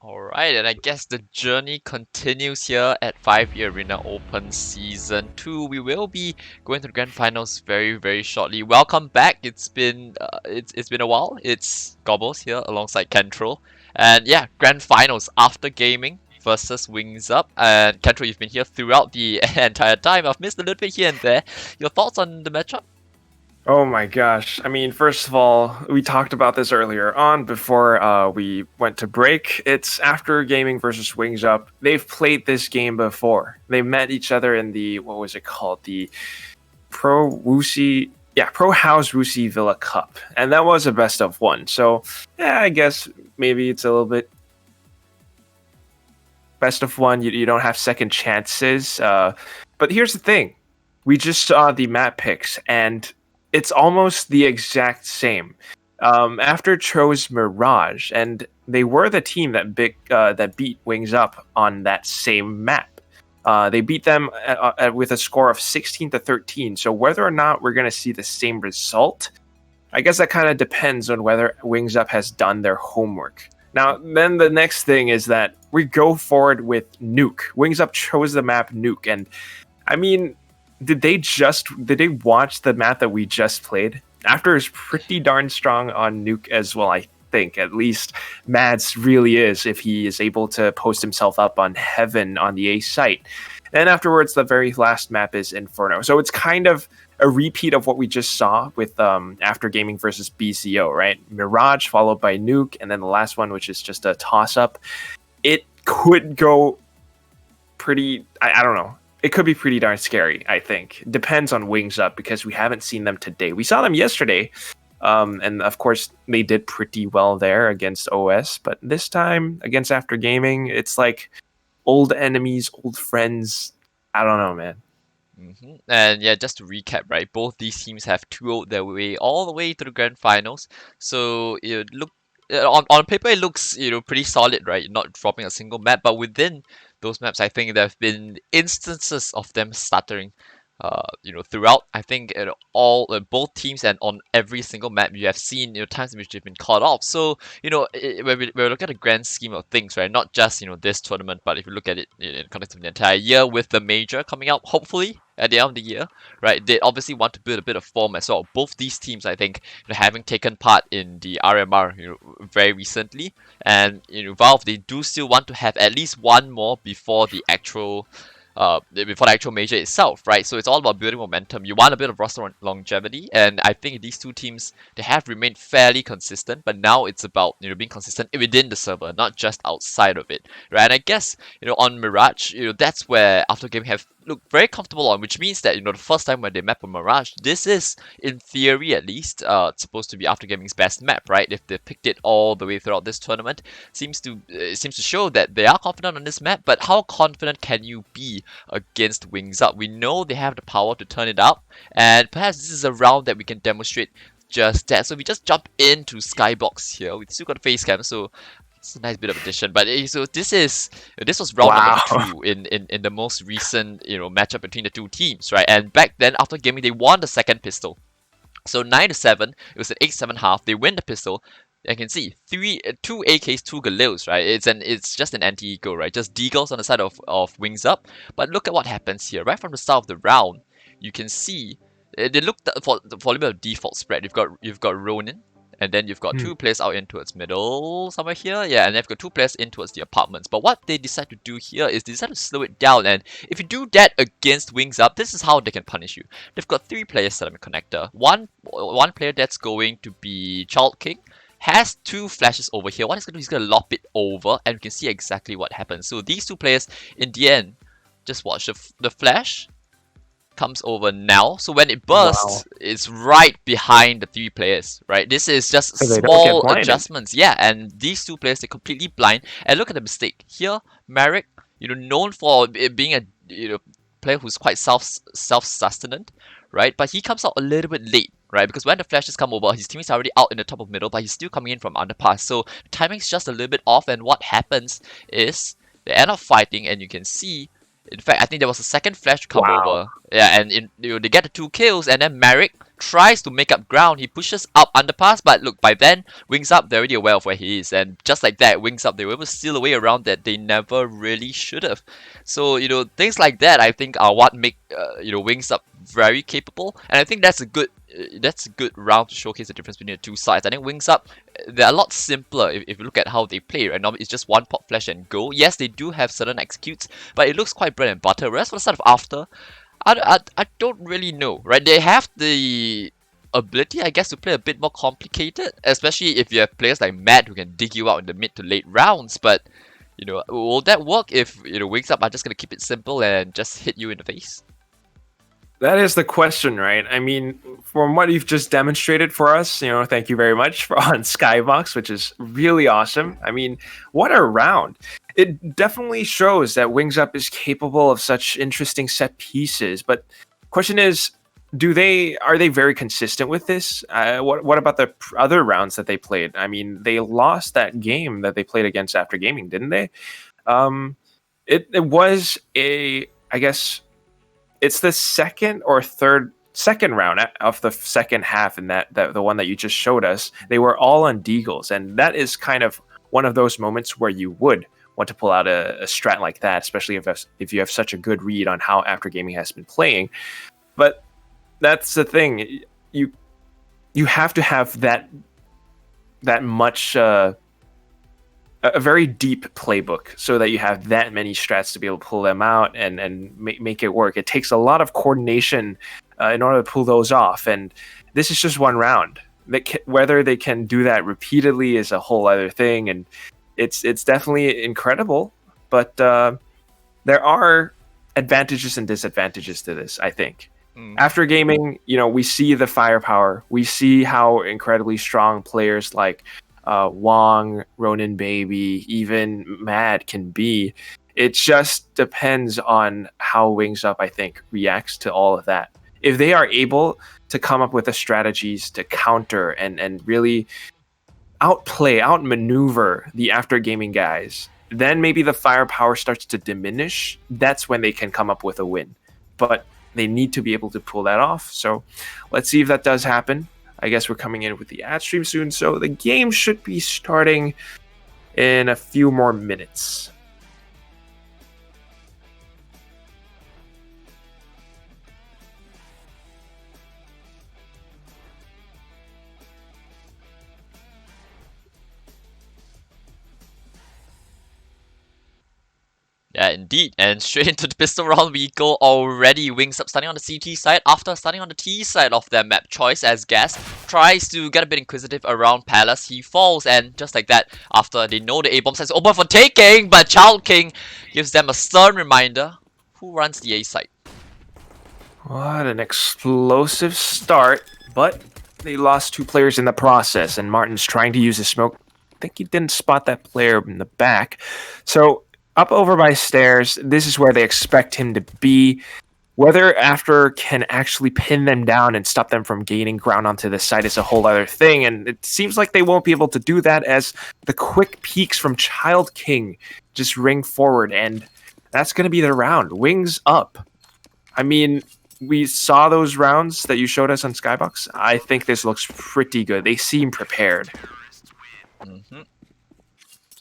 Alright, and I guess the journey continues here at 5 Arena Open Season 2. We will be going to the Grand Finals very, very shortly. Welcome back. It's been a while. It's Gobbles here alongside Kentrol. And yeah, Grand Finals after gaming versus WingsUp. And Kentrol, you've been here throughout the entire time. I've missed a little bit here and there. Your thoughts on the matchup? Oh my gosh. I mean, first of all, we talked about this earlier on before we went to break. It's After Gaming versus Wings Up. They've played this game before. They met each other in the, what was it called? The Pro House Wuxi Villa Cup. And that was a best of one. So, yeah, I guess maybe it's a little bit best of one. You don't have second chances. But here's the thing. We just saw the map picks, and it's almost the exact same. After chose Mirage, and they were the team that beat Wings Up on that same map. They beat them with a score of 16-13. So whether or not we're going to see the same result, I guess that kind of depends on whether Wings Up has done their homework. Now, then the next thing is that we go forward with Nuke. Wings Up chose the map Nuke, and I mean, did they watch the map that we just played? After is pretty darn strong on Nuke as well, I think. At least Mads really is, if he is able to post himself up on Heaven on the A site. And afterwards, the very last map is Inferno. So it's kind of a repeat of what we just saw with After Gaming versus BCO, right? Mirage followed by Nuke, and then the last one, which is just a toss-up. It could go pretty, I don't know. It could be pretty darn scary, I think. Depends on Wings Up, because we haven't seen them today. We saw them yesterday, and of course they did pretty well there against OS, but this time against After Gaming, it's like old enemies, old friends. I don't know, man. And yeah, just to recap, right? Both these teams have 2-0'd their way all the way to the grand finals. So it look on paper it looks pretty solid, right? Not dropping a single map, but within those maps, I think there have been instances of them stuttering. Throughout, I think all both teams and on every single map you have seen times in which they've been caught off. So when we look at the grand scheme of things, right, not just this tournament, but if you look at it in the context of the entire year with the major coming out hopefully at the end of the year, right, they obviously want to build a bit of form as well. Both these teams, I think, having taken part in the RMR very recently, and Valve, they do still want to have at least one more before the actual major itself, right? So it's all about building momentum. You want a bit of roster longevity, and I think these two teams, they have remained fairly consistent, but now it's about being consistent within the server, not just outside of it, right? And I guess on Mirage, that's where After Gaming have looked very comfortable on, which means that the first time when they map on Mirage, this is, in theory at least, supposed to be After Gaming's best map, right? If they picked it all the way throughout this tournament, seems to show that they are confident on this map. But how confident can you be against Wings Up? We know they have the power to turn it up, and perhaps this is a round that we can demonstrate just that. So we just jump into Skybox here. We still got a face cam, so it's a nice bit of addition. But so this was round Wow. number 2 in the most recent matchup between the two teams, right? And back then, After Gaming, they won the second pistol. So 9-7, it was an 8-7 half. They win the pistol. I can see two AKs, two Galils, right? It's just an anti-eagle, right? Just deagles on the side of Wings Up. But look at what happens here. Right from the start of the round, you can see they looked for a little bit of default spread. You've got Ronin, and then you've got two players out in towards middle somewhere here. Yeah, and they've got two players in towards the apartments. But what they decide to do here is they decide to slow it down. And if you do that against Wings Up, this is how they can punish you. They've got three players set up in connector. One player that's going to be Child King has two flashes over here. What he's going to do, he's going to lop it over, and we can see exactly what happens. So these two players, in the end, just watch. The flash comes over now. So when it bursts, it's right behind the three players, right? This is just So they don't get small blinded. adjustments. Yeah, and these two players, they're completely blind. And look at the mistake. Here, Merrick, known for being a player who's quite self-sustenant, right? But he comes out a little bit late, right? Because when the flashes come over, his teammates are already out in the top of middle, but he's still coming in from underpass. So timing's just a little bit off, and what happens is they end up fighting, and you can see In fact, I think there was a second flash come Wow. over. Yeah, and they get the 2 kills, and then Merrick tries to make up ground. He pushes up underpass, but look, by then, WingsUp, they're already aware of where he is. And just like that, WingsUp, they were able to steal away around that they never really should have. So, things like that, I think, are what make, WingsUp very capable. And I think that's a good round to showcase the difference between the two sides. I think WingsUp, they're a lot simpler if you look at how they play, right? Normally, it's just one pop flash and go. Yes, they do have certain executes, but it looks quite bread and butter. Whereas for the side of After, I don't really know, right? They have the ability, I guess, to play a bit more complicated, especially if you have players like Matt who can dig you out in the mid to late rounds. But will that work if WingsUp are just gonna keep it simple and just hit you in the face? That is the question, right? I mean, from what you've just demonstrated for us, thank you very much for on Skybox, which is really awesome. I mean, what a round. It definitely shows that WingsUp is capable of such interesting set pieces. But question is, are they very consistent with this? What about the other rounds that they played? I mean, they lost that game that they played against After Gaming, didn't they? It was I guess it's the second round of the second half, and that the one that you just showed us, they were all on deagles, and that is kind of one of those moments where you would want to pull out a strat like that, especially if you have such a good read on how After Gaming has been playing. But that's the thing, you have to have that much a very deep playbook so that you have that many strats to be able to pull them out and make it work. It takes a lot of coordination in order to pull those off, and this is just one round. Whether they can do that repeatedly is a whole other thing, and it's definitely incredible. But there are advantages and disadvantages to this, I think. After Gaming, we see the firepower. We see how incredibly strong players like Wong, Ronin Baby, even Mad can be. It just depends on how WingsUp, I think, reacts to all of that. If they are able to come up with the strategies to counter and really outmaneuver the After Gaming guys, then maybe the firepower starts to diminish. That's when they can come up with a win. But they need to be able to pull that off. So let's see if that does happen. I guess we're coming in with the ad stream soon, so the game should be starting in a few more minutes. Yeah, indeed. And straight into the pistol round we go already. WingsUp starting on the CT side after starting on the T side of their map choice, as Gas tries to get a bit inquisitive around Palace. He falls, and just like that, after they know the A-bomb site is open for taking, but Child King gives them a stern reminder. Who runs the A site? What an explosive start, but they lost 2 players in the process, and Martin's trying to use his smoke. I think he didn't spot that player in the back. So up over by stairs, this is where they expect him to be. Whether After can actually pin them down and stop them from gaining ground onto the site is a whole other thing, and it seems like they won't be able to do that as the quick peeks from Child King just ring forward, and that's going to be the round. WingsUp. I mean, we saw those rounds that you showed us on Skybox. I think this looks pretty good. They seem prepared.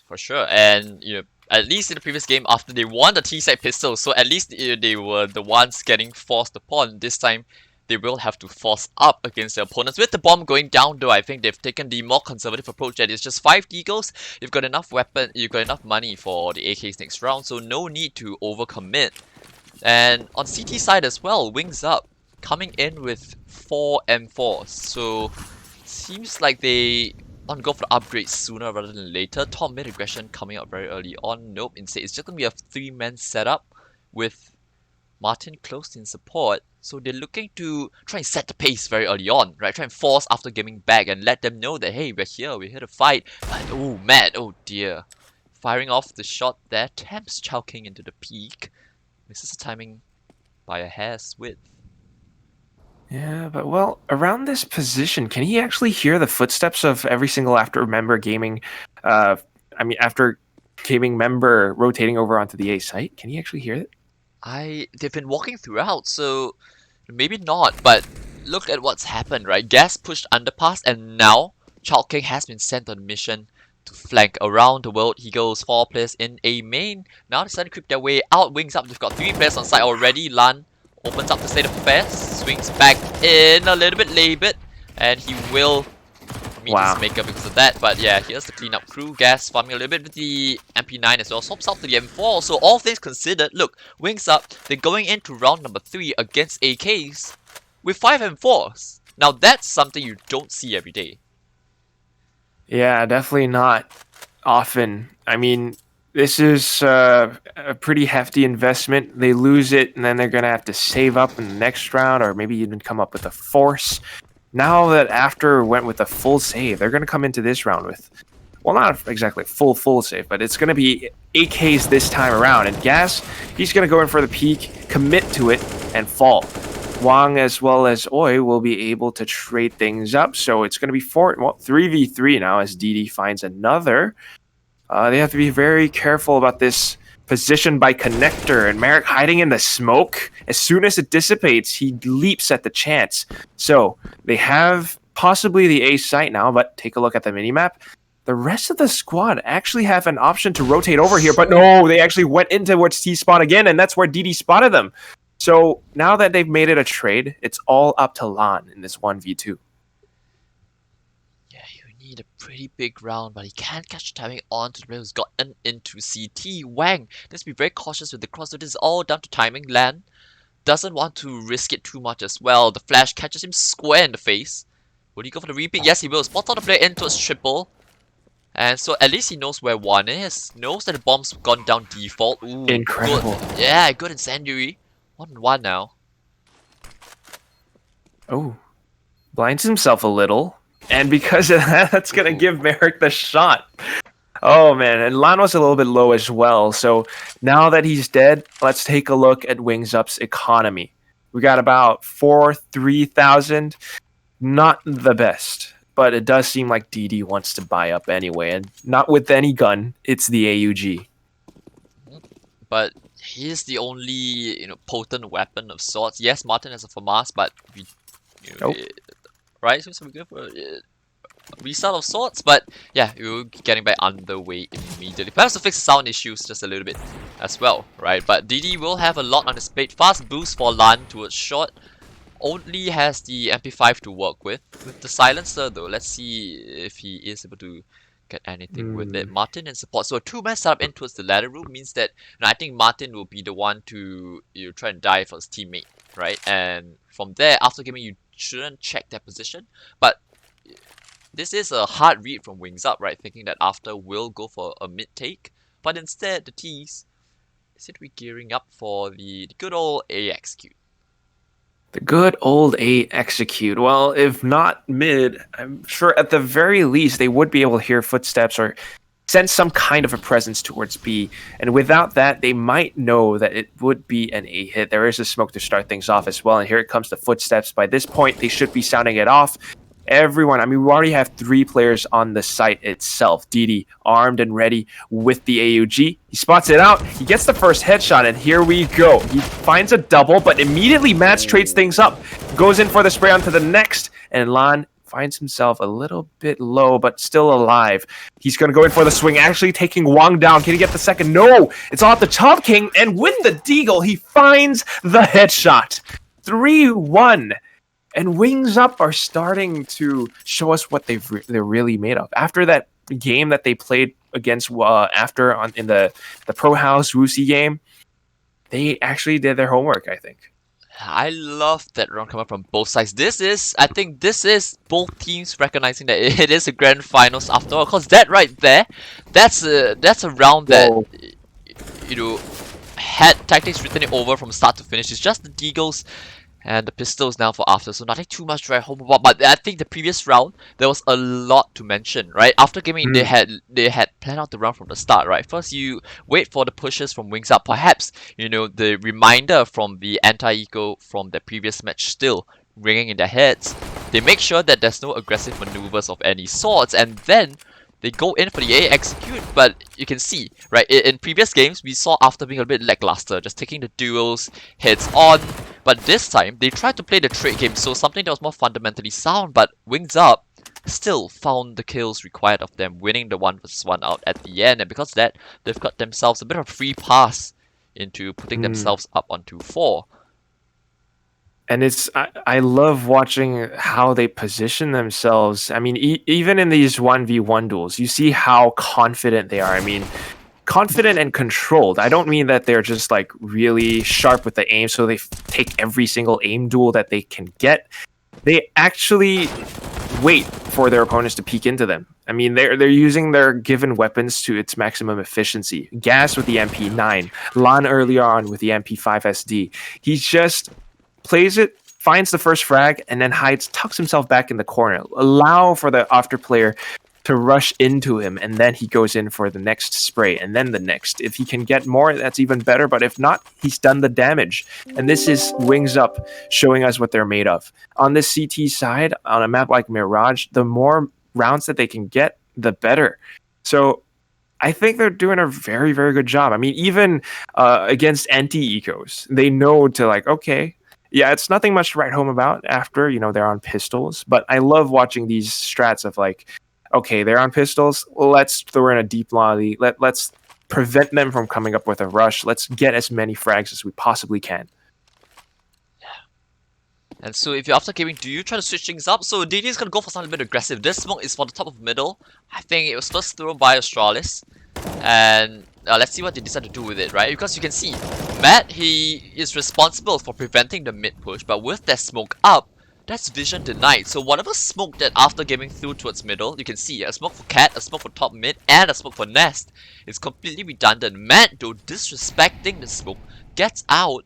For sure, and at least in the previous game, after they won the T-side pistol, so at least they were the ones getting forced upon. This time, they will have to force up against their opponents. With the bomb going down, though, I think they've taken the more conservative approach that it's just 5 deagles. You've got enough weapon, you've got enough money for the AKs next round, so no need to overcommit. And on CT side as well, WingsUp coming in with 4 M4s, so seems like they want to go for the upgrade sooner rather than later. Top mid aggression coming out very early on. Nope, instead it's just going to be a 3-man setup with Martin close in support. So they're looking to try and set the pace very early on, right? Try and force After Gaming back and let them know that, hey, we're here to fight. But, oh, Matt, oh dear. Firing off the shot there, tempts Chao King into the peak. Misses the timing by a hair's width. Yeah, but well, around this position, can he actually hear the footsteps of every single After Gaming member rotating over onto the A site? Can he actually hear it? They've been walking throughout, so maybe not, but look at what's happened, right? Gas pushed underpass, and now Child King has been sent on a mission to flank around the world. He goes 4 players in a main. Now they're starting to creep their way out. WingsUp, they've got 3 players on site already. Lan opens up the state of affairs, swings back in a little bit laboured, and he will meet his maker because of that. But yeah, here's the cleanup crew. Gas farming a little bit with the MP9 as well. Swaps out to the M4. So all things considered, look, WingsUp, they're going into round number 3 against AKs with 5 M4s. Now that's something you don't see every day. Yeah, definitely not often. I mean, this is a pretty hefty investment. They lose it, and then they're going to have to save up in the next round, or maybe even come up with a force. Now that After went with a full save, they're going to come into this round with, well, not exactly full save, but it's going to be AKs this time around. And Gas, he's going to go in for the peak, commit to it, and fall. Wang as well as Oi will be able to trade things up, so it's going to be 3v3 now as DD finds another. They have to be very careful about this position by connector, and Merrick hiding in the smoke. As soon as it dissipates, he leaps at the chance. So they have possibly the A site now, but take a look at the minimap. The rest of the squad actually have an option to rotate over here, but no, they actually went into towards T-spawn again, and that's where DD spotted them. So now that they've made it a trade, it's all up to Lan in this 1v2. Yeah, you need a pretty big round, but he can't catch the timing onto the player who's gotten into CT. Wang, let's be very cautious with the cross. So this is all down to timing. Lan doesn't want to risk it too much as well. The flash catches him square in the face. Will he go for the repeat? Yes, he will. Spot on the player in towards triple. And so at least he knows where one is. Knows that the bomb's gone down default. Ooh, incredible. Good. Yeah, good incendiary. 1-1 now. Oh, blinds himself a little. And because of that, that's going to give Merrick the shot. Oh, man. And Lan was a little bit low as well. So now that he's dead, let's take a look at WingsUp's economy. We got about 3,000. Not the best. But it does seem like DD wants to buy up anyway. And not with any gun. It's the AUG. But he's the only, potent weapon of sorts. Yes, Martin has a FAMAS, but right? So we go for a restart of sorts, but yeah, you're getting back underway immediately. Perhaps to fix the sound issues just a little bit as well, right? But DD will have a lot on his plate. Fast boost for Lan towards short. Only has the MP5 to work with. With the silencer though, let's see if he is able to get anything with it. Martin in support. So a 2-man setup in towards the ladder room means that I think Martin will be the one to try and dive for his teammate, right? And from there, after gaming, you shouldn't check their position. But this is a hard read from WingsUp, right? Thinking that After will go for a mid take. But instead, the T's seem to be gearing up for the good old A execute. The good old A execute. Well, if not mid, I'm sure at the very least they would be able to hear footsteps or sense some kind of a presence towards B. And without that, they might know that it would be an A hit. There is a smoke to start things off as well. And here it comes the footsteps. By this point, they should be sounding it off. Everyone, I mean, we already have 3 players on the site itself. DD armed and ready with the AUG. He spots it out. He gets the first headshot, and here we go. He finds a double, but immediately Mats trades things up. Goes in for the spray onto the next, and Lan finds himself a little bit low, but still alive. He's going to go in for the swing, actually taking Wang down. Can he get the second? No! It's all at the Child King, and with the deagle, he finds the headshot. 3-1. And WingsUp are starting to show us what they're really made of. After that game that they played against in the Pro House Wuxi game, they actually did their homework, I think. I love that round coming from both sides. I think this is both teams recognizing that it is a grand finals after all. Because that right there, that's a round that had tactics written it over from start to finish. It's just the deagles and the pistols now for After, so nothing too much to write home about. But I think the previous round there was a lot to mention, right? After gaming, they had planned out the round from the start, right? First, you wait for the pushes from WingsUp. Perhaps the reminder from the anti-eco from the previous match still ringing in their heads. They make sure that there's no aggressive maneuvers of any sorts, and then They go in for the A, execute, but you can see, right, in previous games, we saw after being a bit lackluster, just taking the duels, heads on, but this time, they tried to play the trade game, so something that was more fundamentally sound, but WingsUp still found the kills required of them, winning the 1v1 out at the end, and because of that, they've got themselves a bit of a free pass into putting themselves up on 2-4. And I love watching how they position themselves. I mean, even in these 1v1 duels, you see how confident they are. I mean, confident and controlled. I don't mean that they're just like really sharp with the aim, so they take every single aim duel that they can get. They actually wait for their opponents to peek into them. I mean, they're using their given weapons to its maximum efficiency. Gas with the MP9, Lan earlier on with the MP5 SD. He just plays it, finds the first frag, and then tucks himself back in the corner. Allow for the after player to rush into him, and then he goes in for the next spray, and then the next. If he can get more, that's even better, but if not, he's done the damage. And this is WingsUp showing us what they're made of. On the CT side, on a map like Mirage, the more rounds that they can get, the better. So I think they're doing a very, very good job. I mean, even against anti-ecos, they know to like, okay, yeah, it's nothing much to write home about after, they're on pistols. But I love watching these strats of like, okay, they're on pistols. Let's throw in a deep lobby. Let's prevent them from coming up with a rush. Let's get as many frags as we possibly can. And so if you're after gaming, do you try to switch things up? So DD is going to go for something a bit aggressive. This smoke is for the top of middle. I think it was first thrown by Astralis. And let's see what they decide to do with it, right? Because you can see, Matt, he is responsible for preventing the mid push. But with that smoke up, that's vision denied. So whatever smoke that after gaming through towards middle, you can see a smoke for cat, a smoke for top mid, and a smoke for nest. It's completely redundant. Matt, though, disrespecting the smoke, gets out.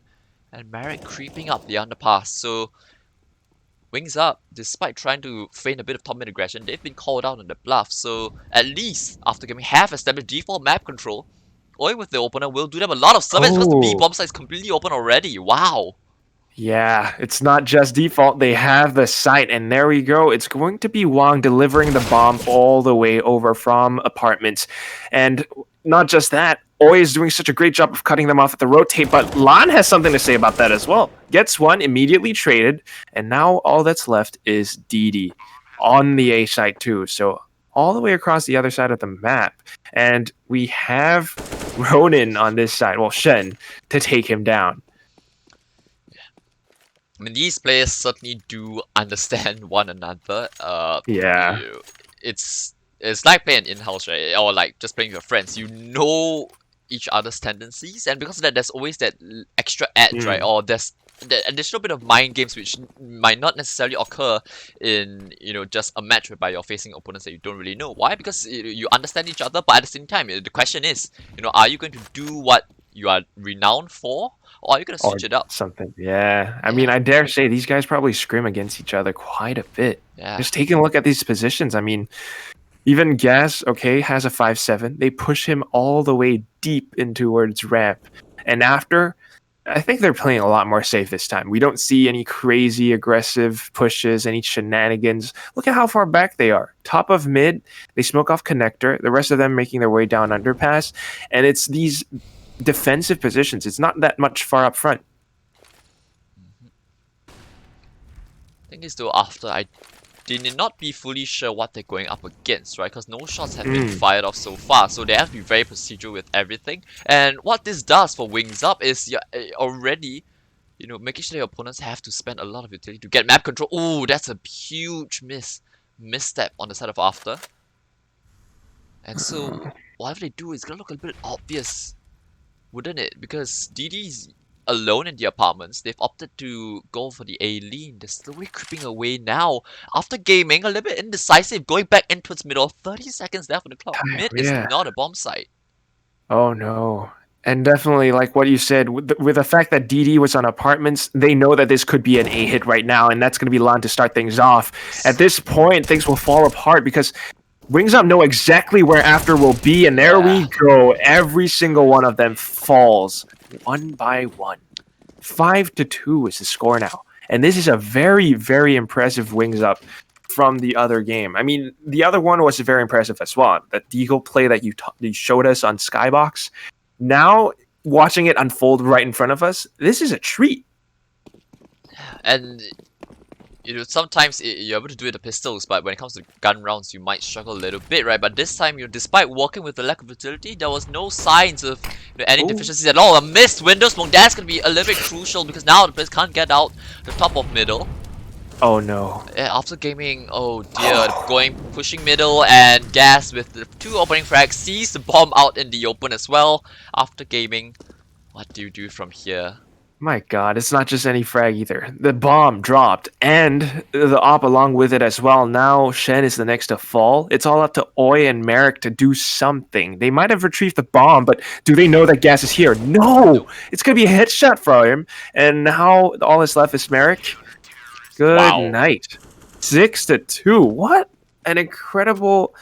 And Merrick creeping up the underpass. So WingsUp, despite trying to feign a bit of top mid aggression, they've been called out on the bluff. So at least after gaming have established default map control, Oi with the opener will do them a lot of service because the B bomb site is completely open already. Wow. Yeah, it's not just default. They have the site, and there we go. It's going to be Wang delivering the bomb all the way over from apartments. And not just that, Oi is doing such a great job of cutting them off at the rotate, but Lan has something to say about that as well. Gets one, immediately traded, and now all that's left is DD on the A site too. So all the way across the other side of the map. And we have Ronin on this side, well, Shen, to take him down. I mean, these players certainly do understand one another. Yeah. It's like playing in-house, right? Or like just playing with your friends. You know each other's tendencies, and because of that, there's always that extra edge, right? Or there's the additional bit of mind games which might not necessarily occur in just a match whereby you're facing opponents that you don't really know. Why? Because you understand each other, but at the same time, the question is, are you going to do what you are renowned for, or are you going to switch it up? Something, yeah. I mean, I dare say these guys probably scrim against each other quite a bit. Yeah. Just taking a look at these positions, I mean, even Gas, okay, has a 5-7. They push him all the way deep in towards ramp. And after, I think they're playing a lot more safe this time. We don't see any crazy aggressive pushes, any shenanigans. Look at how far back they are. Top of mid, they smoke off connector. The rest of them making their way down underpass. And it's these defensive positions. It's not that much far up front. Thing is though, after I did not be fully sure what they're going up against, right? Because no shots have been fired off so far, so they have to be very procedural with everything. And what this does for WingsUp is you're already, making sure your opponents have to spend a lot of utility to get map control. Ooh, that's a huge misstep on the side of after. And so whatever they do is gonna look a bit obvious, wouldn't it? Because DD's alone in the apartments. They've opted to go for the A lean. They're slowly creeping away now. After gaming, a little bit indecisive, going back into its middle. 30 seconds left on the clock. Mid is not a bomb site. Oh no. And definitely, like what you said, with the fact that DD was on apartments, they know that this could be an A hit right now, and that's going to be Lan to start things off. At this point, things will fall apart because WingsUp know exactly where after will be, and there we go. Every single one of them falls one by one. 5-2 is the score now. And this is a very, very impressive WingsUp from the other game. I mean, the other one was very impressive as well. That Deagle play that you showed us on Skybox. Now, watching it unfold right in front of us, this is a treat. And sometimes you're able to do it with pistols, but when it comes to gun rounds, you might struggle a little bit, right? But this time, despite working with the lack of utility, there was no signs of any deficiencies at all. A missed window smoke, that's going to be a little bit crucial because now the players can't get out the top of middle. Oh no. After gaming, oh dear, pushing middle and gas with the 2 opening frags, sees the bomb out in the open as well. After gaming, what do you do from here? My god, it's not just any frag either. The bomb dropped, and the op along with it as well. Now Shen is the next to fall. It's all up to Oi and Merrick to do something. They might have retrieved the bomb, but do they know that gas is here? No! It's going to be a headshot for him. And now all that's left is Merrick. Good night. 6-2. What an incredible...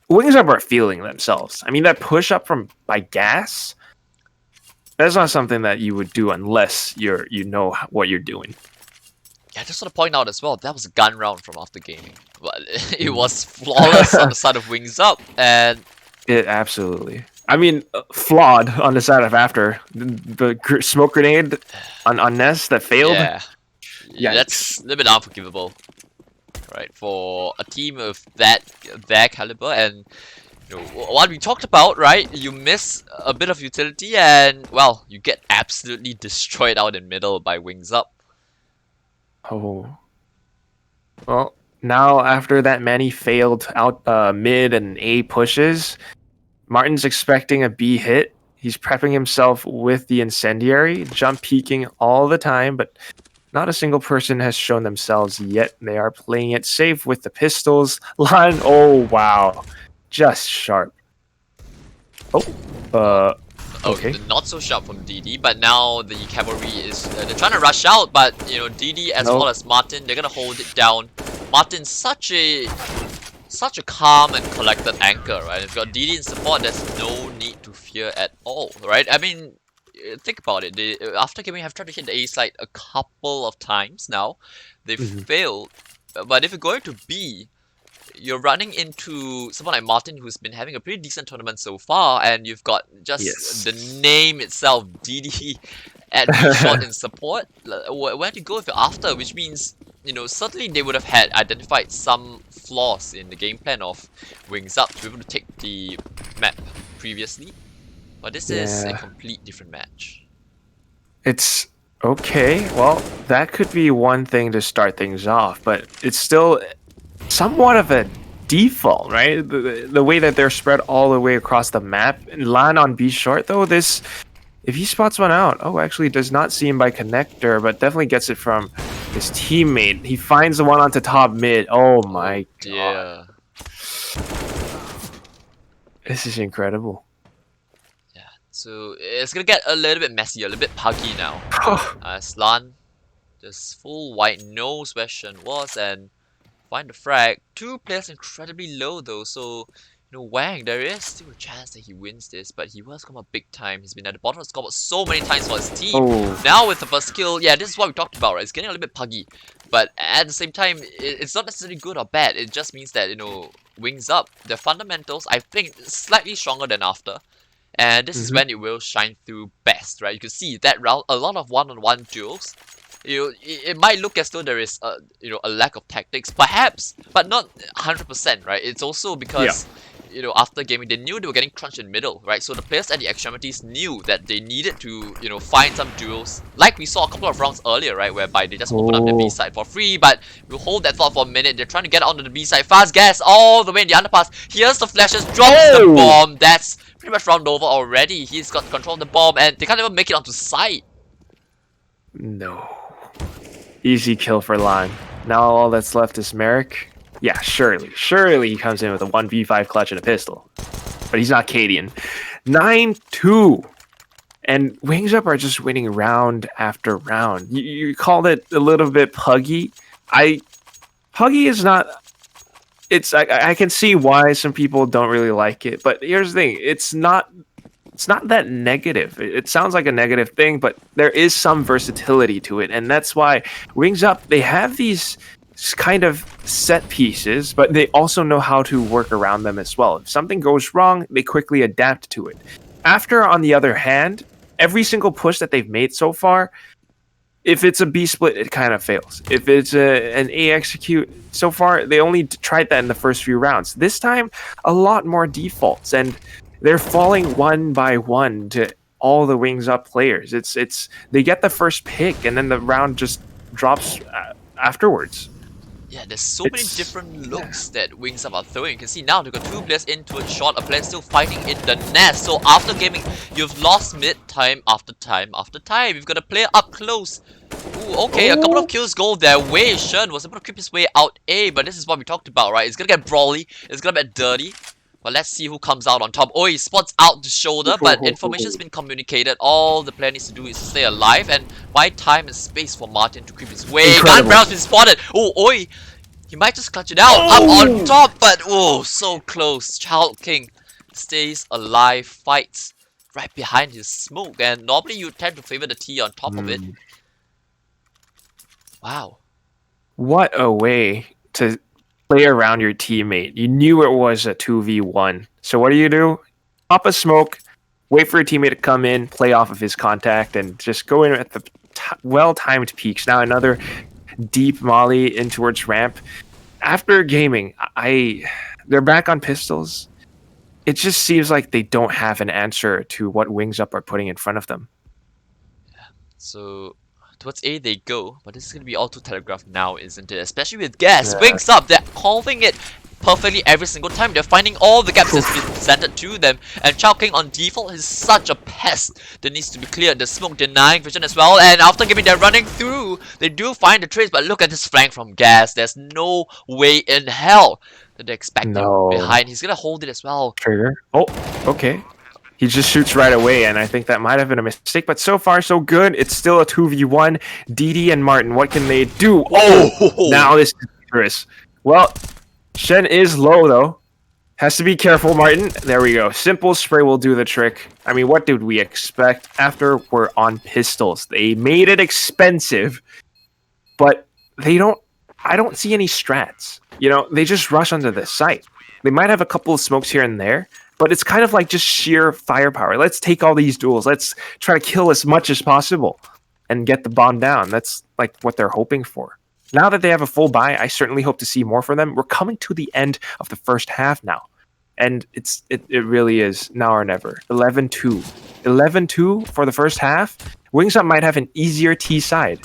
WingsUp are feeling themselves. I mean, that push up by gas... That's not something that you would do unless you know what you're doing. Yeah, I just want to point out as well, that was a gun round from after gaming. But it was flawless on the side of WingsUp, and... It absolutely. I mean, flawed on the side of after. The smoke grenade on Ness that failed. Yeah, that's a little bit unforgivable. Right, for a team of their caliber, and... what we talked about, right? You miss a bit of utility and, well, you get absolutely destroyed out in middle by WingsUp. Oh. Well, now after that many failed out mid and A pushes, Martin's expecting a B hit. He's prepping himself with the incendiary, jump peeking all the time, but not a single person has shown themselves yet. They are playing it safe with the pistols. Line, oh wow. Just sharp. Okay. Not so sharp from DD, but now the cavalry is they're trying to rush out, but DD as well as Martin, they're gonna hold it down. Martin's such a calm and collected anchor, right? If you've got DD in support, there's no need to fear at all, right? I mean, think about it. After gaming have tried to hit the A site a couple of times now. They've failed, but if you're going to B, you're running into someone like Martin, who's been having a pretty decent tournament so far, and you've got just the name itself, DD, at B shot in support. Where to go if you're after? Which means, certainly they would have had identified some flaws in the game plan of WingsUp to be able to take the map previously. But this is a complete different match. It's okay. Well, that could be one thing to start things off, but it's still somewhat of a default, right? The way that they're spread all the way across the map. And Lan on B short, though, if he spots one out, actually does not see him by connector, but definitely gets it from his teammate. He finds the one onto top mid. Oh my god. This is incredible. Yeah, so it's gonna get a little bit messy, a little bit puggy now. As Lan just full white knows where Shen was and find the frag. 2 players incredibly low though, so Wang, there is still a chance that he wins this, but he will come up big time. He's been at the bottom of the scoreboard so many times for his team. Now with the first kill, this is what we talked about, right? It's getting a little bit puggy, but at the same time, it's not necessarily good or bad. It just means that WingsUp, their fundamentals, I think, slightly stronger than after, and this is when it will shine through best, right? You can see that round, a lot of one-on-one duels. It might look as though there is a lack of tactics, perhaps, but not 100%, right? It's also because after gaming, they knew they were getting crunched in middle, right? So the players at the extremities knew that they needed to find some duels, like we saw a couple of rounds earlier, right? Whereby they just open up the B side for free, but we'll hold that thought for a minute. They're trying to get onto the B side, fast gas all the way in the underpass. Here's the flashes, drops the bomb. That's pretty much round over already. He's got control of the bomb, and they can't even make it onto site. No. Easy kill for Lan. Now all that's left is Merrick. Yeah, surely he comes in with a 1v5 clutch and a pistol. But he's not Cadian. 9-2. And WingsUp are just winning round after round. You called it a little bit puggy. Puggy is not... I can see why some people don't really like it. But here's the thing. It's not that negative. It sounds like a negative thing, but there is some versatility to it, and that's why WingsUp, they have these kind of set pieces, but they also know how to work around them as well. If something goes wrong, they quickly adapt to it. After, on the other hand, every single push that they've made so far, if it's a B split, it kind of fails. If it's an A execute, so far, they only tried that in the first few rounds. This time, a lot more defaults, and they're falling one by one to all the WingsUp players. It's they get the first pick, and then the round just drops afterwards. Yeah, there's so many different looks that WingsUp are throwing. You can see now they've got 2 players into a shot, a player still fighting in the nest. So after gaming, you've lost mid time after time after time. You've got a player up close. Ooh, okay, a couple of kills go their way. Shen was able to creep his way out A, but this is what we talked about, right? It's gonna get brawly, it's gonna get dirty. But let's see who comes out on top. Oh, he spots out the shoulder, but information's been communicated. All the player needs to do is stay alive and buy time and space for Martin to creep his way. Gun barrel's been spotted. Oh, oi! He might just clutch it out. Up on top, but oh, so close. Child King stays alive, fights right behind his smoke. And normally you tend to favor the T on top of it. Wow. What a way to play around your teammate. You knew it was a 2v1. So what do? Pop a smoke, wait for your teammate to come in, play off of his contact, and just go in at the well-timed peaks. Now another deep molly in towards ramp. After gaming, they're back on pistols. It just seems like they don't have an answer to what WingsUp are putting in front of them. So towards A they go, but this is going to be all too telegraphed now, isn't it? Especially with gas. WingsUp, they're calling it perfectly every single time. They're finding all the gaps that's been presented to them. And Chao King on default is such a pest that needs to be cleared. The smoke denying vision as well. And after giving they're running through, they do find the trace. But look at this flank from gas. There's no way in hell that they're expecting behind. He's going to hold it as well. Trigger. Oh, okay. He just shoots right away, and I think that might have been a mistake, but so far so good. It's still a 2v1. DD and Martin, what can they do? Oh, now this is dangerous. Well, Shen is low, though. Has to be careful, Martin. There we go. Simple spray will do the trick. I mean, what did we expect after we're on pistols? They made it expensive, but I don't see any strats. You know, they just rush onto the site. They might have a couple of smokes here and there, but it's kind of like just sheer firepower. Let's take all these duels. Let's try to kill as much as possible and get the bomb down. That's like what they're hoping for. Now that they have a full buy, I certainly hope to see more from them. We're coming to the end of the first half now. And it really is now or never. 11-2. 11-2 for the first half. WingsUp might have an easier T side.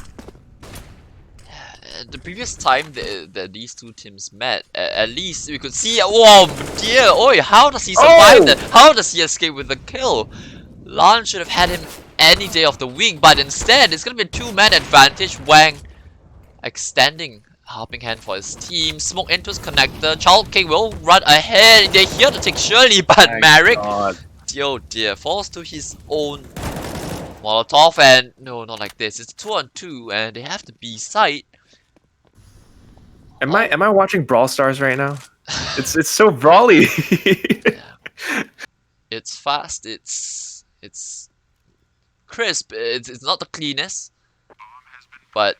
The previous time that these two teams met, at least we could see. Oh dear! Oi, how does he survive that? How does he escape with the kill? Lan should have had him any day of the week, but instead it's gonna be a 2-man advantage. Wang extending helping hand for his team. Smoke into his connector. Child King will run ahead. They're here to take Shirley, but Merrick, oh dear, falls to his own Molotov. And no, not like this. It's 2-on-2, and they have the B site. Am I watching Brawl Stars right now? It's so brawly. Yeah. It's fast. It's crisp. It's not the cleanest, but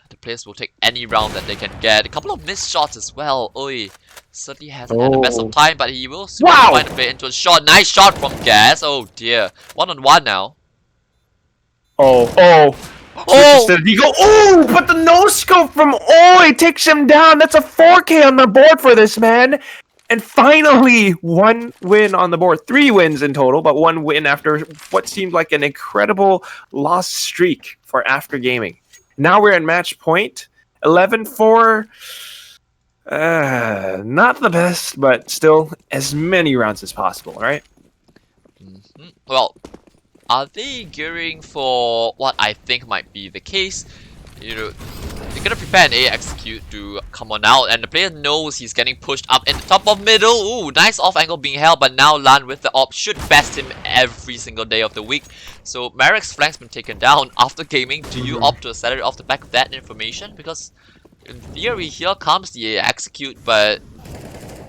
the players will take any round that they can get. A couple of missed shots as well. Oi, certainly hasn't had the best of time, but he will soon find a way into a shot. Nice shot from Gas. Oh dear, 1-on-1 now. He go, but the no scope from Oi takes him down. That's a 4K on the board for this man. And finally, 1 win on the board. 3 wins in total, but 1 win after what seemed like an incredible loss streak for After Gaming. Now we're at match point. 11-4. Not the best, but still as many rounds as possible, right? Well, are they gearing for what I think might be the case? You know, they're gonna prepare an A execute to come on out, and the player knows he's getting pushed up in the top of middle. Ooh, nice off angle being held, but now Lan with the op should best him every single day of the week. So Merrick's flank's been taken down after gaming. Do you opt to accelerate off the back of that information? Because in theory, here comes the A execute, but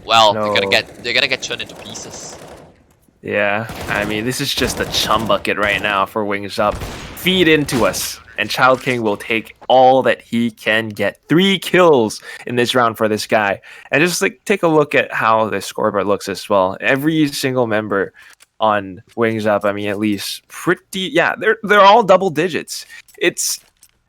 well, they're gonna get churned into pieces. Yeah, I mean, this is just a chum bucket right now for WingsUp. Feed into us. and Child King will take all that he can get. 3 kills in this round for this guy. And just like take a look at how the scoreboard looks as well. Every single member on WingsUp, I mean, at least pretty, yeah, they're all double digits.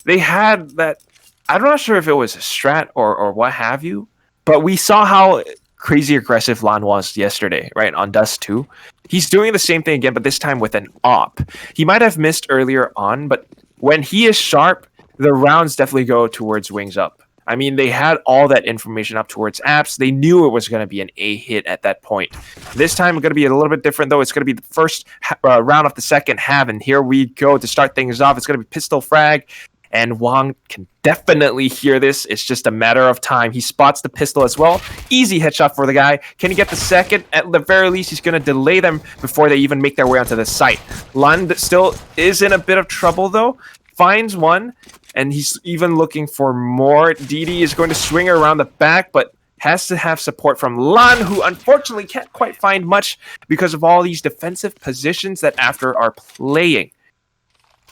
They had that. I'm not sure if it was a strat or what have you, but we saw how crazy aggressive Lan was yesterday, right, on Dust 2. He's doing the same thing again, but this time with an op. He might have missed earlier on, but when he is sharp, the rounds definitely go towards WingsUp. I mean, they had all that information up towards apps. They knew it was going to be an A hit at that point. This time, it's going to be a little bit different, though. It's going to be the first round of the second half, and here we go to start things off. It's going to be pistol frag, and Wang can definitely hear this. It's just a matter of time. He spots the pistol as well. Easy headshot for the guy. Can he get the second? At the very least, he's going to delay them before they even make their way onto the site. Lund still is in a bit of trouble, though. Finds one, and he's even looking for more. DD is going to swing around the back, but has to have support from Lan, who unfortunately can't quite find much because of all these defensive positions that After are playing.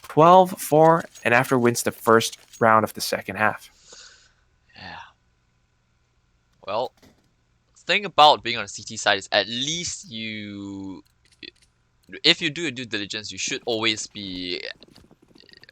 12-4, and After wins the first round of the second half. Yeah. Well, the thing about being on the CT side is at least if you do your due diligence, you should always be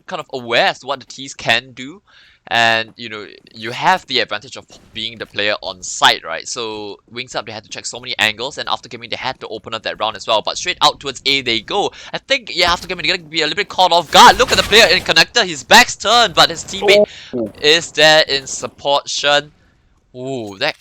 kind of aware as to what the T's can do, and you have the advantage of being the player on site, right? So WingsUp, they had to check so many angles, and after gaming they had to open up that round as well, but straight out towards A they go. I think, yeah, after gaming they're gonna be a little bit caught off guard. Look at the player in connector, his back's turned, but his teammate is there in support. Shen, ooh, that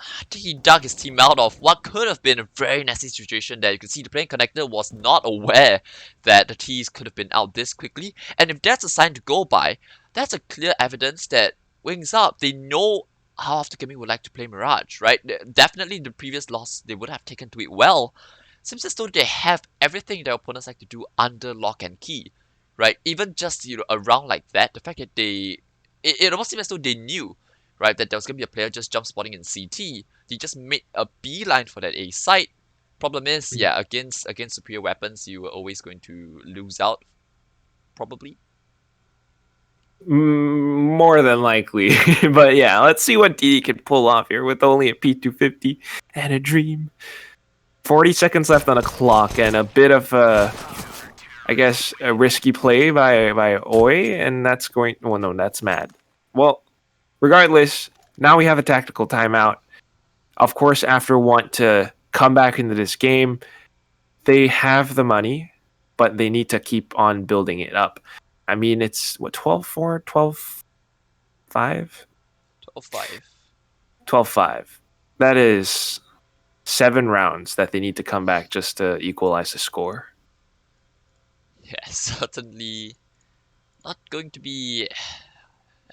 I think he dug his team out of what could have been a very nasty situation there. You can see the playing connector was not aware that the T's could have been out this quickly. And if that's a sign to go by, that's a clear evidence that WingsUp, they know how After Gaming would like to play Mirage, right? Definitely the previous loss, they would have taken to it well. Seems as though they have everything their opponents like to do under lock and key, right? Even just, a round like that, the fact that it almost seems as though they knew, right, that there was going to be a player just jump spotting in CT. They just made a beeline for that A site. Problem is, yeah, against superior weapons, you were always going to lose out, probably. More than likely. But yeah, let's see what DD can pull off here with only a P250 and a dream. 40 seconds left on the clock, and a bit of a risky play by Oi, and that's going... Well, no, that's mad. Well, regardless, now we have a tactical timeout. Of course, After want to come back into this game. They have the money, but they need to keep on building it up. I mean, it's, what, 12-4? 12-5? 12-5. 12-5. That is 7 rounds that they need to come back just to equalize the score. Yeah, certainly not going to be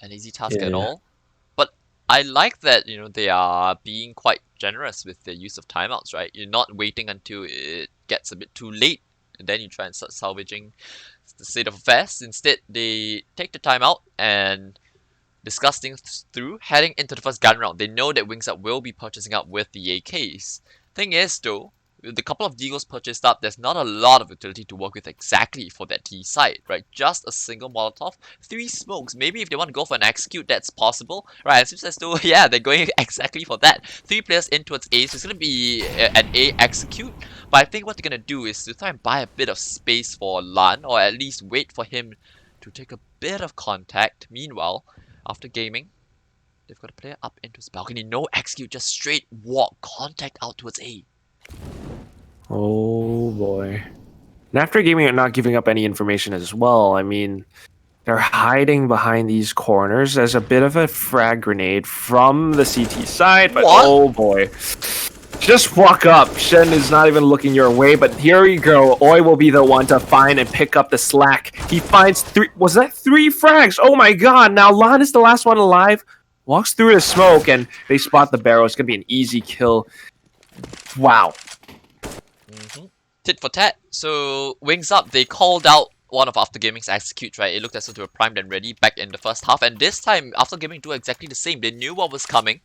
an easy task at all. But I like that, they are being quite generous with the use of timeouts, right? You're not waiting until it gets a bit too late, and then you try and start salvaging the state of affairs. Instead, they take the timeout and discuss things through, heading into the first gun round. They know that WingsUp will be purchasing up with the AKs. Thing is, though, with the couple of Deagles purchased up, there's not a lot of utility to work with exactly for that T site, right? Just a single Molotov, 3 smokes. Maybe if they want to go for an execute, that's possible, right? It seems as though, yeah, they're going exactly for that. 3 players in towards A, so it's going to be an A execute. But I think what they're going to do is to try and buy a bit of space for Lan, or at least wait for him to take a bit of contact. Meanwhile, after gaming, they've got a player up into his balcony. No execute, just straight walk, contact out towards A. Oh boy. And After gaming and not giving up any information as well, I mean, they're hiding behind these corners. There's a bit of a frag grenade from the CT side, but what? Oh boy. Just walk up. Shen is not even looking your way, but here we go. Oi will be the one to find and pick up the slack. He finds 3... Was that 3 frags? Oh my god. Now Lan is the last one alive. Walks through the smoke, and they spot the barrel. It's going to be an easy kill. Wow. Tit for tat. So WingsUp, they called out one of After Gaming's executes, right? It looked as though they were primed and ready back in the first half, and this time After Gaming do exactly the same. They knew what was coming,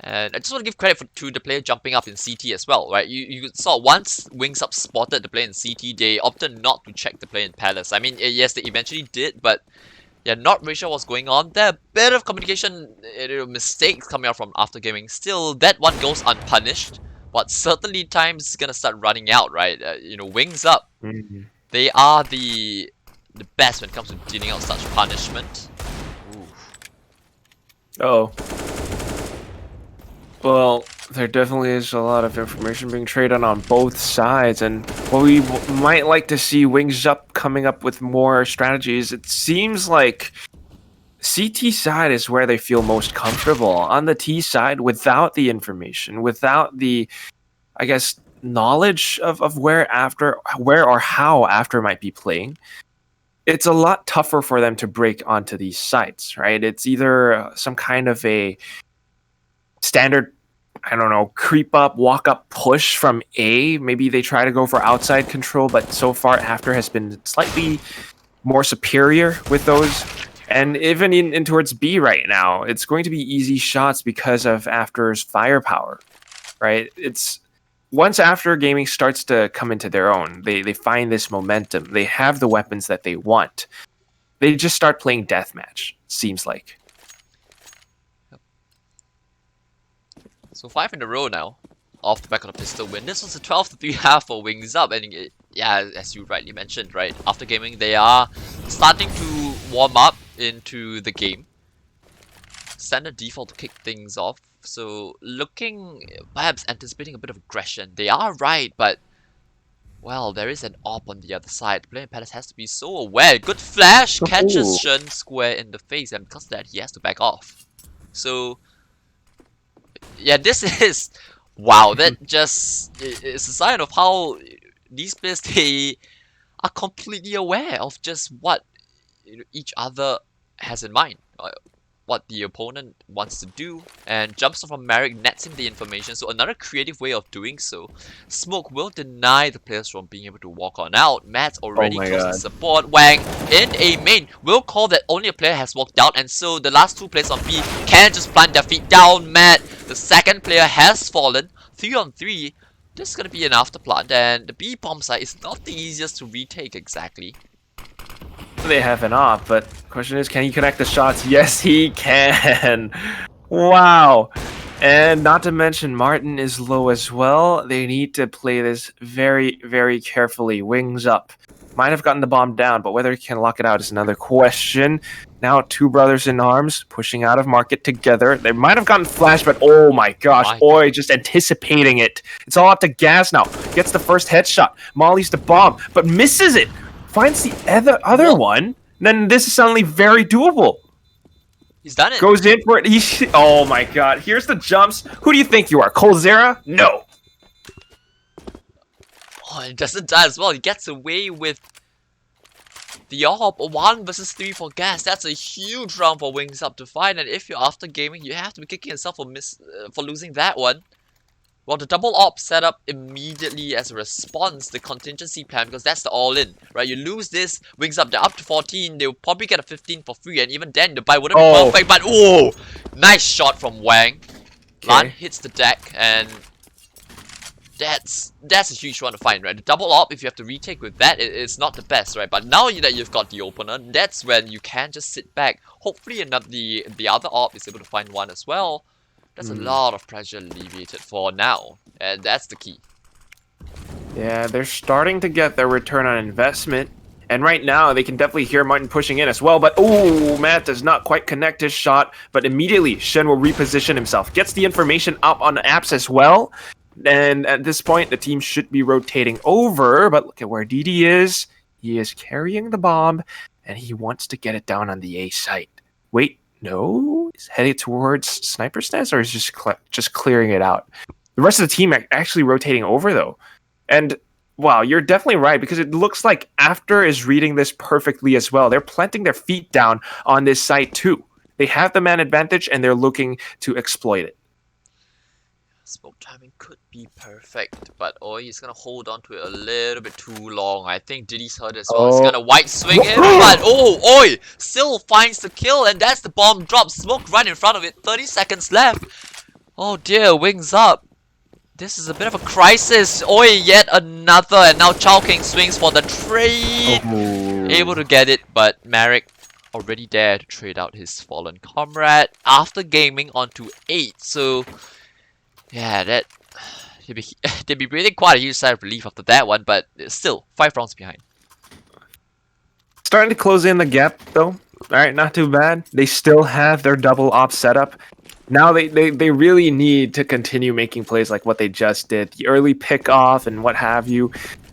And I just want to give credit to the player jumping up in CT as well, right? You saw once WingsUp spotted the player in CT, they opted not to check the player in Palace. I mean, yes, they eventually did, but yeah, not really sure what's going on. There are a bit of communication mistakes coming out from After Gaming. Still, that one goes unpunished, but certainly time's gonna start running out, right? WingsUp, Mhm. they are the best when it comes to dealing out such punishment. Ooh. Oh. Well, there definitely is a lot of information being traded on both sides, and while we might like to see WingsUp coming up with more strategies, it seems like CT side is where they feel most comfortable. On the T side, without the information, without the, I guess, knowledge of where or how after might be playing, it's a lot tougher for them to break onto these sites, right? It's either some kind of a standard, I don't know, creep up, walk up, push from A. Maybe they try to go for outside control, but so far After has been slightly more superior with those. And even in towards B right now, it's going to be easy shots because of After's firepower, right? It's once After Gaming starts to come into their own, they find this momentum. They have the weapons that they want. They just start playing deathmatch, seems like. So 5 in a row now, off the back of the pistol win. This was a 12-3 half for WingsUp, and yeah, as you rightly mentioned, right, After Gaming, they are starting to warm up into the game. Standard default to kick things off, so looking, perhaps anticipating a bit of aggression. They are right, but well, there is an op on the other side. The player in Palace has to be so aware. Good flash catches Ooh. Shen square in the face, and because of that, he has to back off. So yeah, this is wow. That just is a sign of how these players, they are completely aware of just what each other has in mind, what the opponent wants to do, and jumps from Merrick, nets him the information. So another creative way of doing so. Smoke will deny the players from being able to walk on out. Matt's Oh already my close to god. support. Wang in a main will call that only a player has walked out, and so the last two players on B can just plant their feet down. Matt, the second player, has fallen. 3 on 3. This is gonna be an after plant, and the B bomb site is not the easiest to retake exactly. They have an op, but question is, can he connect the shots? Yes, he can. Wow. And not to mention, Martin is low as well. They need to play this very, very carefully. WingsUp. Might have gotten the bomb down, but whether he can lock it out is another question. Now, two brothers in arms pushing out of market together. They might have gotten flashed, but oh my gosh, My Oi just anticipating it. It's all up to Gas now. Gets the first headshot. Molly's the bomb, but misses it. Finds the other one. Then this is suddenly very doable. He's done it. Goes in for it. Oh my god. Here's the jumps. Who do you think you are? Colzera? No. Oh, and doesn't die as well. He gets away with the AWP. 1 versus 3 for Gas. That's a huge round for WingsUp to find. And if you're After Gaming, you have to be kicking yourself for losing that one. Well, the double op set up immediately as a response, the contingency plan, because that's the all-in, right? You lose this, WingsUp, they're up to 14, they'll probably get a 15 for free, and even then, the buy wouldn't be perfect, but oh! Nice shot from Wang. Lan hits the deck, and that's a huge one to find, right? The double op, if you have to retake with that, it's not the best, right? But now that you've got the opener, that's when you can just sit back. Hopefully the other op is able to find one as well. That's a lot of pressure alleviated for now, and that's the key. Yeah, they're starting to get their return on investment. And right now, they can definitely hear Martin pushing in as well. But, ooh, Matt does not quite connect his shot. But immediately, Shen will reposition himself. Gets the information up on the apps as well. And at this point, the team should be rotating over. But look at where DD is. He is carrying the bomb. And he wants to get it down on the A site. Wait, no? Is heading towards Sniper's Nest? Or is just clearing it out? The rest of the team actually rotating over, though. And wow, you're definitely right, because it looks like After is reading this perfectly as well. They're planting their feet down on this site too. They have the man advantage, and they're looking to exploit it. Smoke timing could be perfect, but Oi is gonna hold on to it a little bit too long. I think Diddy's heard as well. He's gonna white swing it, but oh, Oi still finds the kill, and that's the bomb drop. Smoke right in front of it. 30 seconds left. Oh dear, wings up. This is a bit of a crisis. Oi, yet another, and now Chao King swings for the trade. Able Oh. to get it, but Marek already there to trade out his fallen comrade after gaming onto 8. So yeah, that they'd be breathing quite a huge sigh of relief after that one, but still 5 rounds behind. Starting to close in the gap, though. All right, not too bad. They still have their double op setup. Now they really need to continue making plays like what they just did. The early pick off and what have you.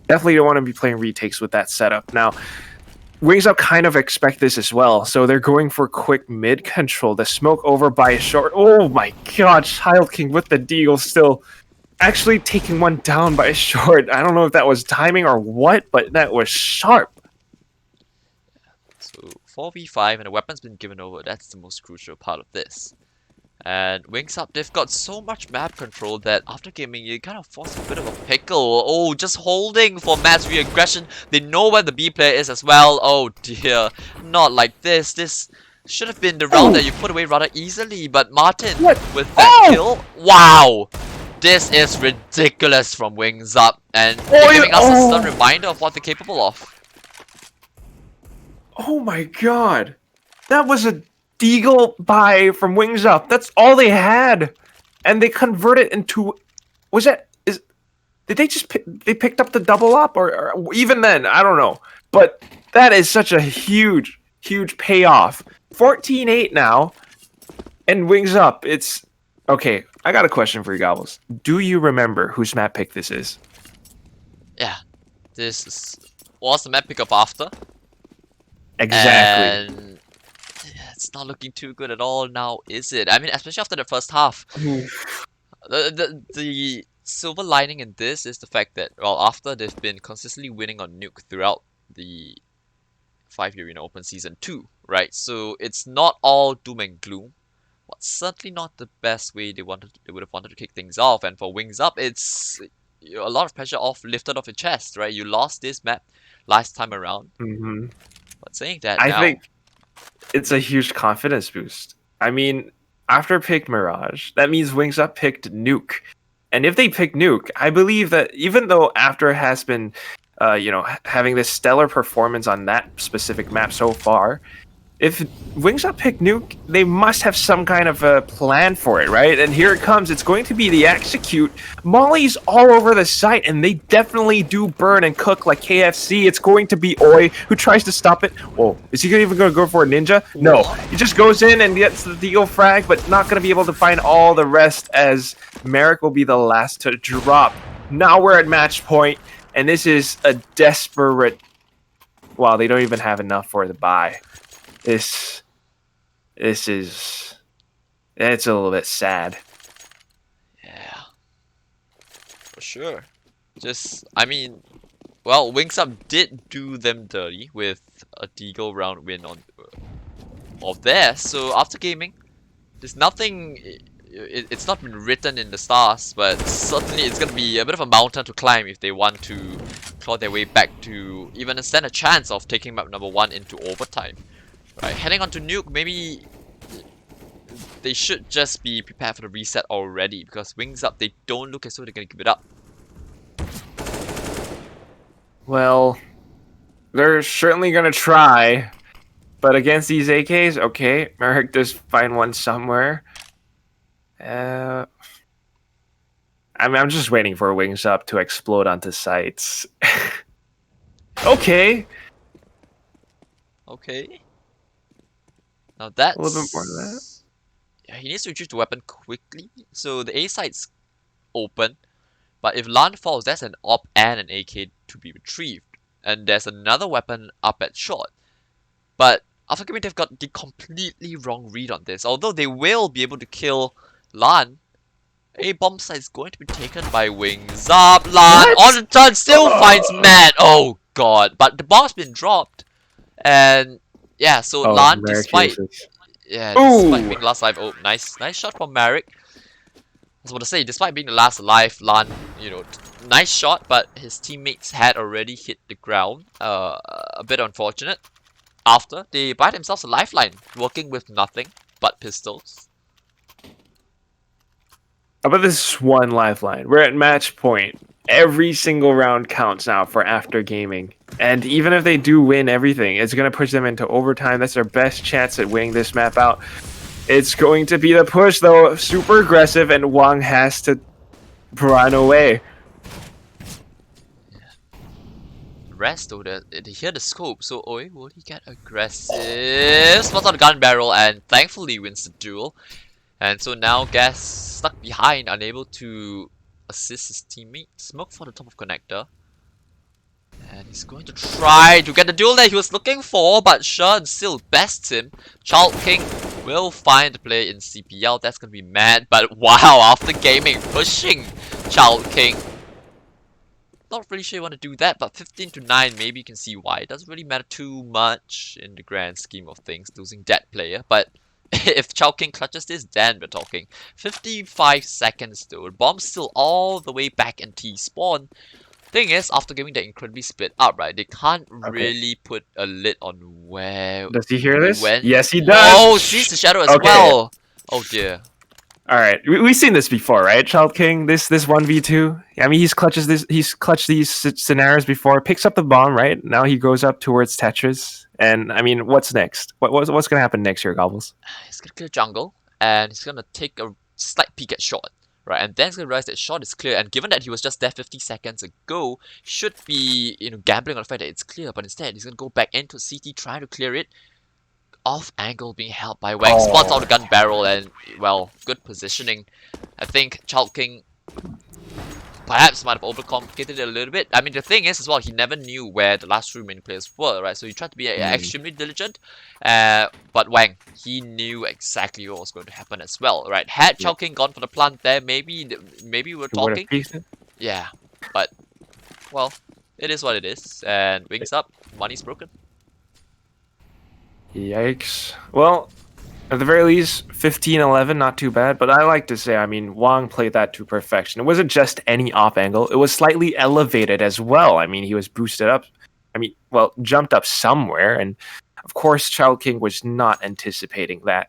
Definitely don't want to be playing retakes with that setup. Now, WingsUp kind of expect this as well, so they're going for quick mid control. The smoke over by a short. Oh my god, Child King with the deagle still actually taking one down by a short. I don't know if that was timing or what, but that was sharp. So 4v5 and the weapon's been given over. That's the most crucial part of this. And WingsUp, they've got so much map control that after gaming, you kind of force a bit of a pickle. Oh, just holding for mass re-aggression. They know where the B player is as well. Oh dear, not like this. This should have been the round that you put away rather easily. But Martin, What? with that kill, wow! This is ridiculous from WingsUp. And they're giving us a stun reminder of what they're capable of. Oh my god. That was a deagle buy from WingsUp. That's all they had. And they converted into was that is did they just they picked up the double up or even then, I don't know. But that is such a huge payoff. 14-8 now. And WingsUp, it's okay. I got a question for you, Gobbles. Do you remember whose map pick this is? Yeah, was the map pick up after. Exactly. And it's not looking too good at all now, is it? I mean, especially after the first half. The silver lining in this is the fact that, well, after they've been consistently winning on Nuke throughout the 5-year Arena Open Season 2, right? So it's not all doom and gloom. But certainly not the best way they would have wanted to kick things off. And for WingsUp, it's a lot of pressure lifted off your chest, right? You lost this map last time around. Mm-hmm. But saying that I now, think it's a huge confidence boost. I mean, after picked Mirage, that means WingsUp picked Nuke. And if they pick Nuke, I believe that even though After has been, having this stellar performance on that specific map so far, if WingsUp pick Nuke, they must have some kind of a plan for it, right? And here it comes. It's going to be the execute. Molly's all over the site, and they definitely do burn and cook like KFC. It's going to be Oi who tries to stop it. Whoa, is he even going to go for a ninja? No, he just goes in and gets the deal frag, but not going to be able to find all the rest as Merrick will be the last to drop. Now we're at match point, and this is a desperate... Wow, they don't even have enough for the buy. This is it's a little bit sad. yeah, for sure. I mean, well, WingsUp did do them dirty with a Deagle round win of theirs. So after gaming, there's nothing. It's not been written in the stars, but certainly it's gonna be a bit of a mountain to climb if they want to claw their way back to even stand a chance of taking map number 1 into overtime. Right, heading on to Nuke, maybe they should just be prepared for the reset already, because WingsUp, they don't look as though they're gonna give it up. Well, they're certainly gonna try, but against these AKs, okay, Merrick does find one somewhere. I mean, I'm just waiting for WingsUp to explode onto sites. Okay. Okay. Now that's A little bit more than that. Yeah, he needs to retrieve the weapon quickly. So the A site's open, but if Lan falls, that's an op and an AK to be retrieved. And there's another weapon up at short. But after gaming, they've got the completely wrong read on this. Although they will be able to kill Lan, a bomb site is going to be taken by WingsUp. Lan on the turn still finds Matt. Oh god, but the bomb's been dropped. And yeah, so Lan, despite being last alive, oh, nice shot from Marek. I was about to say, despite being the last alive, Lan, nice shot, but his teammates had already hit the ground. A bit unfortunate. After, they buy themselves a lifeline, working with nothing but pistols. How about this one lifeline? We're at match point. Every single round counts now for After Gaming. And even if they do win everything, it's going to push them into overtime. That's their best chance at winning this map out. It's going to be the push, though. Super aggressive, and Wang has to run away. Rest though, they hear the scope, so Oi, will he get aggressive? Spots on the gun barrel and thankfully wins the duel. And so now Gas stuck behind, unable to assist his teammate. Smoke for the top of connector. And he's going to try to get the duel that he was looking for, but Shen still bests him. Child King will find the play in CPL. That's gonna be mad, but wow, After Gaming pushing Child King. Not really sure you want to do that, but 15 to 9, maybe you can see why. It doesn't really matter too much in the grand scheme of things, losing that player. But if Chao King clutches this, then we're talking. 55 seconds though. The bomb's still all the way back in T-spawn. Thing is, after giving that incredibly split up, right, they can't really put a lid on where... Does he hear this? When... Yes, he does! Oh, sees the shadow as well! Oh dear. Alright, we've seen this before, right? Child King, this 1v2. I mean, he's clutched these scenarios before, picks up the bomb, right? Now he goes up towards Tetris. And, I mean, what's next? What's gonna happen next here, Gobbles? He's gonna clear jungle, and he's gonna take a slight peek at short. Right, and then he's gonna realize that short is clear, and given that he was just there 50 seconds ago, should be, gambling on the fact that it's clear, but instead he's gonna go back into CT, trying to clear it. Off angle being held by Wang, spots out the gun barrel, and, well, good positioning. I think Child King perhaps might have overcomplicated it a little bit. I mean, the thing is as well, he never knew where the last two remaining players were, right? So he tried to be extremely diligent. But Wang, he knew exactly what was going to happen as well, right? Had Chao King gone for the plant there, maybe we're talking. Yeah, but, well, it is what it is. And WingsUp, money's broken. Yikes. Well, at the very least, 15-11, not too bad. But I like to say, I mean, Wang played that to perfection. It wasn't just any off angle. It was slightly elevated as well. I mean, he was boosted up. I mean, well, jumped up somewhere. And, of course, Child King was not anticipating that.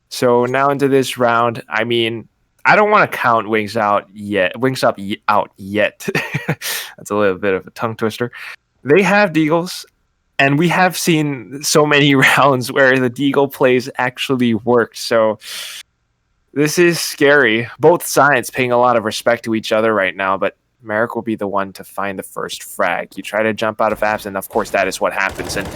So now into this round, I mean, I don't want to count WingsUp out yet. That's a little bit of a tongue twister. They have Deagles. And we have seen so many rounds where the Deagle plays actually worked. So this is scary. Both sides paying a lot of respect to each other right now. But Merrick will be the one to find the first frag. You try to jump out of apps, and of course that is what happens. And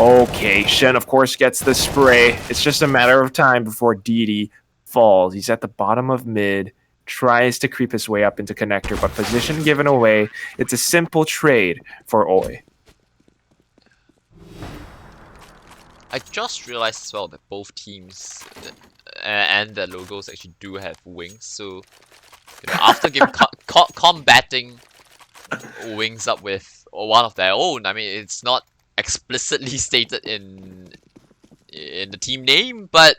okay, Shen of course gets the spray. It's just a matter of time before DD falls. He's at the bottom of mid. Tries to creep his way up into connector, but position given away. It's a simple trade for Oi. I just realized as well that both teams and their logos actually do have wings. So, after combating WingsUp with one of their own, I mean, it's not explicitly stated in the team name, but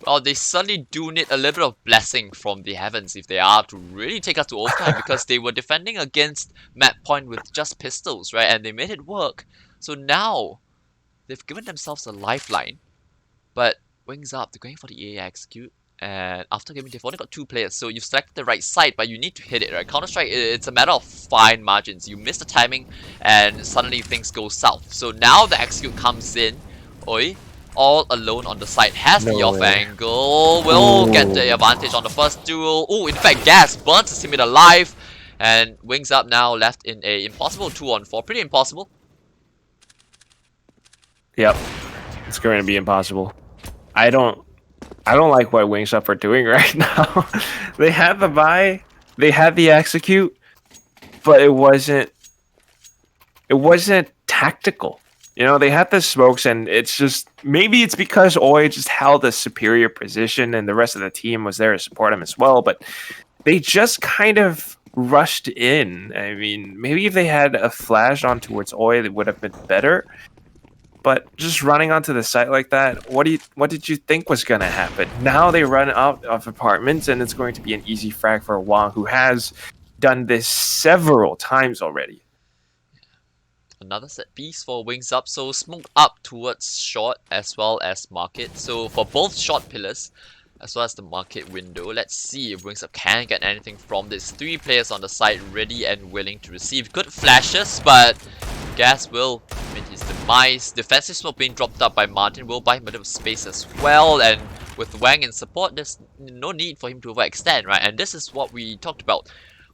well, they certainly do need a little bit of blessing from the heavens if they are to really take us to overtime, because they were defending against map point with just pistols, right? And they made it work. So now they've given themselves a lifeline, but WingsUp, they're going for the AA execute, and after gaming, they've only got 2 players, so you've selected the right side, but you need to hit it, right? Counter-Strike, it's a matter of fine margins. You miss the timing, and suddenly things go south. So now the execute comes in. Oi, all alone on the side, has the off angle, will get the advantage on the first duel. Oh, in fact, Gas burns his teammate alive, and WingsUp now left in a impossible 2-on-4, pretty impossible. Yep, it's going to be impossible. I don't like what WingsUp are doing right now. They had the buy, they had the execute, but it wasn't tactical. They had the smokes, and it's just, maybe it's because Oi just held a superior position and the rest of the team was there to support him as well, but they just kind of rushed in. I mean, maybe if they had a flash on towards Oi, it would have been better. But just running onto the site like that, what did you think was going to happen? Now they run out of apartments, and it's going to be an easy frag for Wang, who has done this several times already. Another set piece for WingsUp, so smoke up towards short as well as market. So for both short pillars, as well as the market window. Let's see if WingsUp can get anything from this. 3 players on the side ready and willing to receive. Good flashes, but Gas will meet his demise. Defensive smoke being dropped up by Martin will buy him a bit of space as well, and with Wang in support, there's no need for him to overextend, right? And this is what we talked about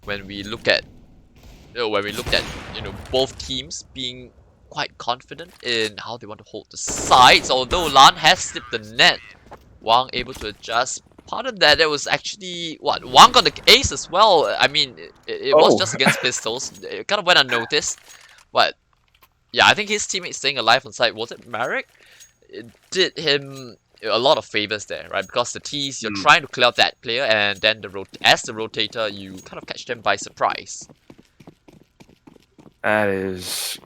when we looked at both teams being quite confident in how they want to hold the sides. Although Lan has slipped the net, Wang able to adjust. Part of that, there was actually what Wang got the ace as well. I mean, it was just against pistols. It kind of went unnoticed, but yeah, I think his teammate staying alive on side, was it Marek? It did him a lot of favors there, right? Because the T's, you're trying to clear out that player, and then as the rotator, you kind of catch them by surprise. That is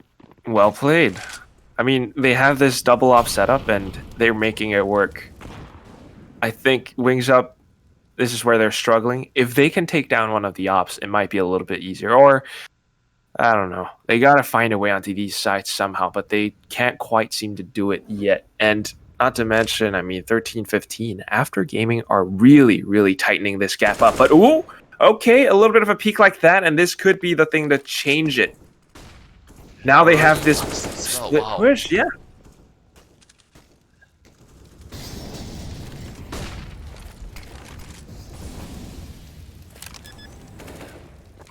well played. I mean, they have this double op setup, and they're making it work. I think WingsUp, this is where they're struggling. If they can take down one of the ops, it might be a little bit easier. Or I don't know. They gotta find a way onto these sites somehow, but they can't quite seem to do it yet. And not to mention, I mean, 13-15 after gaming are really, really tightening this gap up. But ooh, okay, a little bit of a peak like that, and this could be the thing to change it. Now they have this split push, yeah.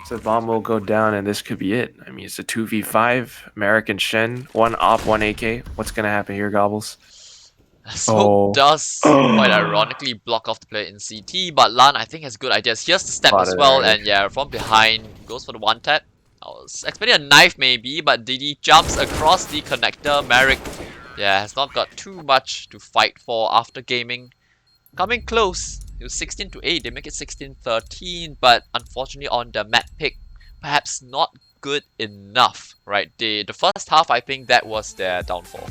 The bomb will go down, and this could be it. I mean, it's a 2v5, American Shen, 1 op, 1 AK. What's going to happen here, Gobbles? Smoke does quite ironically block off the player in CT, but Lan, I think, has good ideas. Here's the step as well, and yeah, from behind, goes for the one tap. I was expecting a knife maybe, but DD jumps across the connector. Marek, yeah, has not got too much to fight for after gaming. Coming close. It was 16-8, they make it 16-13, but unfortunately on the map pick, perhaps not good enough, right? The first half, I think that was their downfall.